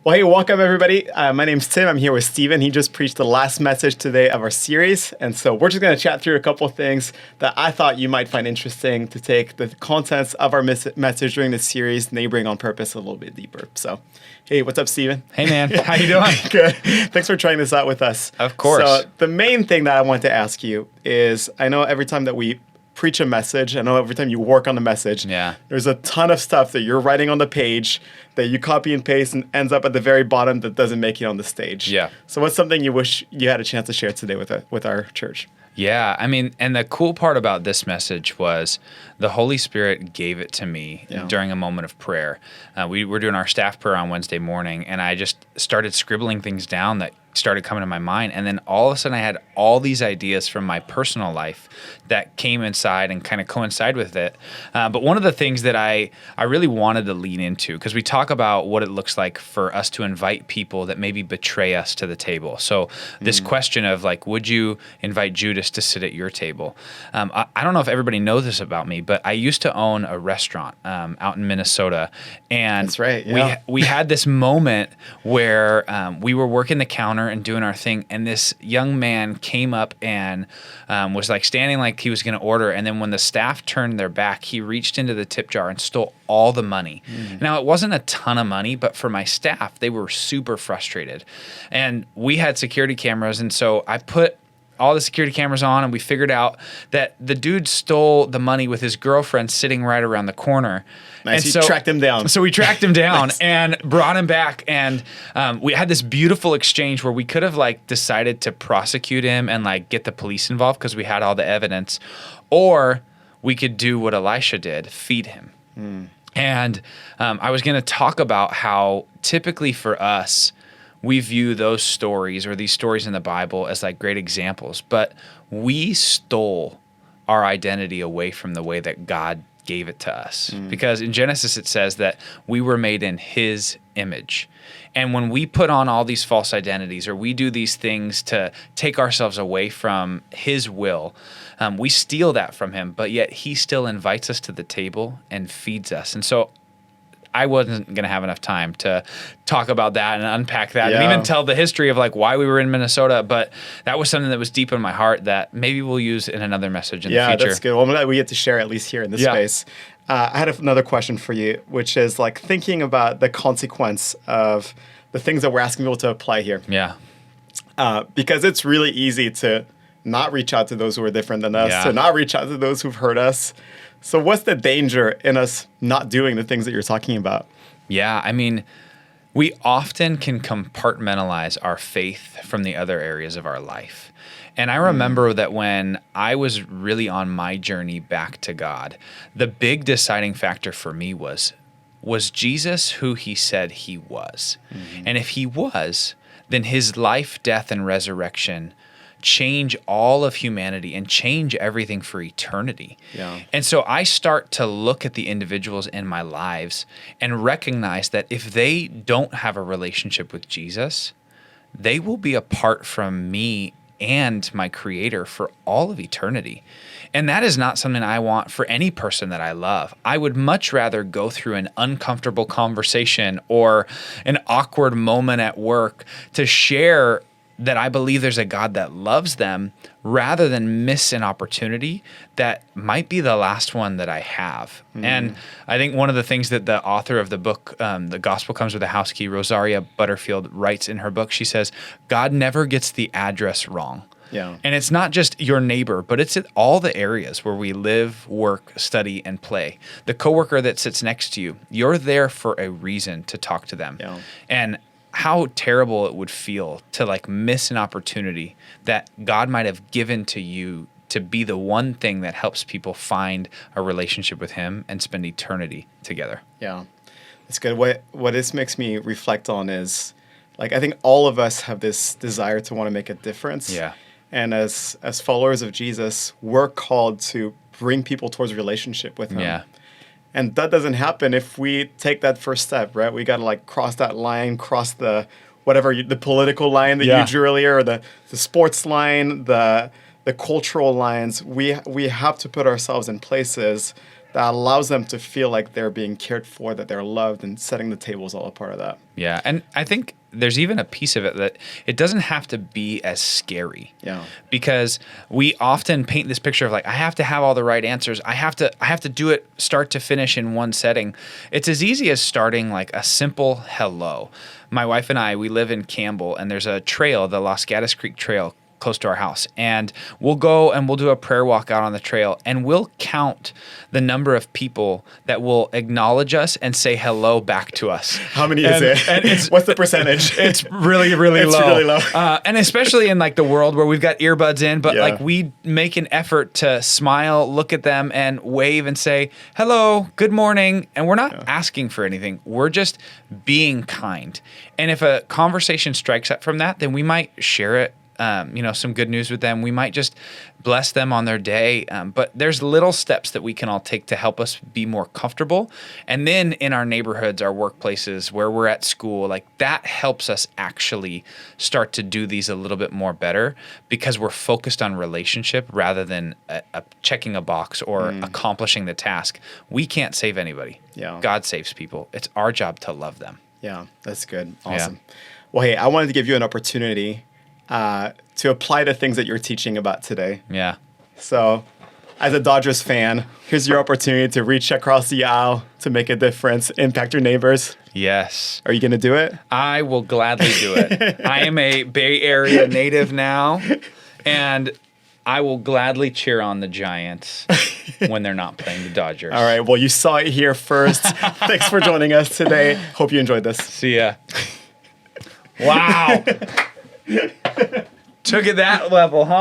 Well, hey, welcome everybody. My name's Tim. I'm here with Steven. He just preached the last message today of our series. And so we're just going to chat through a couple of things that I thought you might find interesting to take the contents of our message during this series, neighboring on purpose, a little bit deeper. So, hey, what's up, Steven? Hey, man. How you doing? Good. Thanks for trying this out with us. Of course. So the main thing that I want to ask you is, I know every time that we preach a message, I know every time you work on the message, there's a ton of stuff that you're writing on the page that you copy and paste and ends up at the very bottom that doesn't make it on the stage. Yeah. So what's something you wish you had a chance to share today with our church? Yeah, I mean, and the cool part about this message was the Holy Spirit gave it to me during a moment of prayer. We were doing our staff prayer on Wednesday morning, and I just started scribbling things down that started coming to my mind. And then all of a sudden I had all these ideas from my personal life that came inside and kind of coincide with it. But one of the things that I really wanted to lean into, because we talk about what it looks like for us to invite people that maybe betray us to the table. So this question of like, would you invite Judas to sit at your table? I don't know if everybody knows this about me, but I used to own a restaurant out in Minnesota. And that's right. Yeah. we had this moment where we were working the counter and doing our thing, and this young man came up and was like standing like he was going to order, and then when the staff turned their back, he reached into the tip jar and stole all the money. Now, it wasn't a ton of money, but for my staff, they were super frustrated. And we had security cameras, and so I put all the security cameras on, and we figured out that the dude stole the money with his girlfriend sitting right around the corner. Nice. And you tracked him down. So we tracked him down and brought him back, and we had this beautiful exchange where we could have like decided to prosecute him and like get the police involved because we had all the evidence, or we could do what Elisha did, feed him. And I was going to talk about how typically for us, we view those stories or these stories in the Bible as like great examples, but we stole our identity away from the way that God gave it to us. Because in Genesis, it says that we were made in His image. And when we put on all these false identities or we do these things to take ourselves away from His will, we steal that from Him, but yet He still invites us to the table and feeds us. And so I wasn't going to have enough time to talk about that and unpack that and even tell the history of like why we were in Minnesota. But that was something that was deep in my heart that maybe we'll use in another message in the future. Yeah, that's good. Well, I'm glad we get to share at least here in this space. I had another question for you, which is like thinking about the consequence of the things that we're asking people to apply here. Yeah. Because it's really easy to not reach out to those who are different than us, to not reach out to those who've hurt us. So what's the danger in us not doing the things that you're talking about? Yeah, I mean, we often can compartmentalize our faith from the other areas of our life. And I remember that when I was really on my journey back to God, the big deciding factor for me was Jesus who He said He was? And if He was, then His life, death, and resurrection change all of humanity and change everything for eternity. Yeah. And so I start to look at the individuals in my lives and recognize that if they don't have a relationship with Jesus, they will be apart from me and my Creator for all of eternity. And that is not something I want for any person that I love. I would much rather go through an uncomfortable conversation or an awkward moment at work to share that I believe there's a God that loves them rather than miss an opportunity that might be the last one that I have. And I think one of the things that the author of the book, The Gospel Comes with a House Key, Rosaria Butterfield, writes in her book, she says, God never gets the address wrong. Yeah. And it's not just your neighbor, but it's at all the areas where we live, work, study, and play. The coworker that sits next to you, you're there for a reason to talk to them. Yeah. And how terrible it would feel to like miss an opportunity that God might have given to you to be the one thing that helps people find a relationship with Him and spend eternity together. Yeah, that's good. What this makes me reflect on is, like, I think all of us have this desire to want to make a difference. Yeah. And as followers of Jesus, we're called to bring people towards a relationship with Him. Yeah. And that doesn't happen if we take that first step, right? We got to like cross that line, cross the the political line that you drew earlier, or the sports line, the cultural lines. We have to put ourselves in places that allows them to feel like they're being cared for, that they're loved, and setting the table is all a part of that. Yeah. And I think there's even a piece of it that it doesn't have to be as scary. Yeah. Because we often paint this picture of like, I have to have all the right answers. I have to do it start to finish in one setting. It's as easy as starting like a simple hello. My wife and I, we live in Campbell, and there's a trail, the Los Gatos Creek Trail, close to our house, and we'll go and we'll do a prayer walk out on the trail, and we'll count the number of people that will acknowledge us and say hello back to us. How many is it? And it's, what's the percentage? It's really, really it's low. really low. And especially in like the world where we've got earbuds in, but Yeah. like we make an effort to smile, look at them, and wave and say hello, good morning, and we're not asking for anything. We're just being kind. And if a conversation strikes up from that, then we might share it. Some good news with them. We might just bless them on their day. But there's little steps that we can all take to help us be more comfortable. And then in our neighborhoods, our workplaces, where we're at school, like that helps us actually start to do these a little bit more better because we're focused on relationship rather than checking a box or accomplishing the task. We can't save anybody. Yeah. God saves people. It's our job to love them. Yeah, that's good. Awesome. Well, hey, I wanted to give you an opportunity to apply the things that you're teaching about today. Yeah. So, as a Dodgers fan, here's your opportunity to reach across the aisle to make a difference, impact your neighbors. Yes. Are you going to do it? I will gladly do it. I am a Bay Area native now, and I will gladly cheer on the Giants when they're not playing the Dodgers. All right. Well, you saw it here first. Thanks for joining us today. Hope you enjoyed this. See ya. Wow. Took it that level, huh?